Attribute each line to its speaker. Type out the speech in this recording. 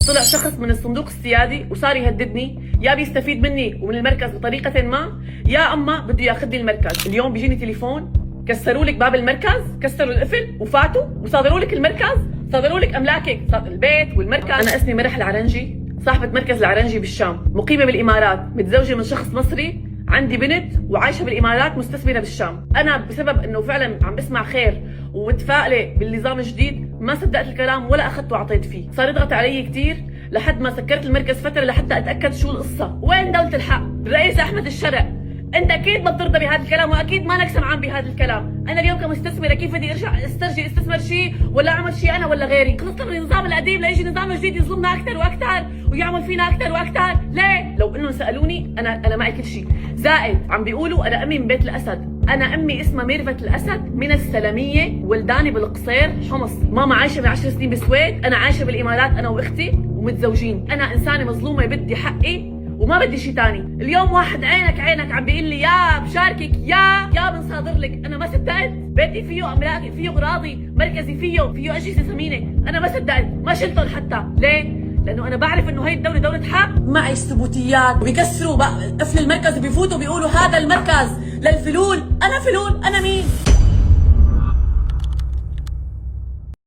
Speaker 1: طلع شخص من الصندوق السيادي وصار يهددني، يا بيستفيد مني ومن المركز بطريقة ما، يا اما بده ياخذ لي المركز. اليوم بيجيني تليفون، كسروا لك باب المركز، كسروا القفل وفاتوا وصادروا لك المركز، صادروا لك املاكك، البيت والمركز. انا اسمي مرح العرنجي، صاحبة مركز العرنجي بالشام، مقيمة بالامارات، متزوجة من شخص مصري، عندي بنت وعايشة بالامارات، مستثمرة بالشام. انا بسبب انه فعلا عم بسمع خير ومتفائلة بالنظام الجديد ما صدقت الكلام ولا اخذته وعطيت فيه. صار يضغط علي كثير لحد ما سكرت المركز فترة لحتى اتاكد شو القصة. وين دولة الحق؟ الرئيس احمد الشرع، انت اكيد ما بترضى بهذا الكلام واكيد مانك سمعان بهذا الكلام. انا اليوم كمستثمره كيف بدي ارجع استثمر شيء ولا اعمل شيء انا ولا غيري؟ خلصنا من النظام القديم ليجي نظام جديد يظلمنا اكثر واكثر ويعمل فينا اكثر واكثر. ليه؟ لو انهم سالوني انا معي كل شيء. زائد عم بيقولوا انا امي من بيت الاسد، انا امي اسمها ميرفت الاسد من السلميه، ولداني بالقصير حمص. ماما عايشه من 10 سنين بالسويد، انا عايشه بالامارات انا واختي ومتزوجين. انا انسانه مظلومه بدي حقي وما بدي شيء ثاني. اليوم واحد عينك عم بيقول لي يا بشاركك يا بنصادر لك، انا ما صدقت. بيتي فيه املاكي، فيه اغراضي، مركزي فيه اجهزه ثمينه، انا ما صدقت، ما شلتهم حتى. ليه؟ لانه انا بعرف انه هي الدوله دوله حق، معي الثبوتيات. وبيكسروا قفل المركز وبيفوتوا بيقولوا هذا المركز للفلول. انا فلول؟ انا مين؟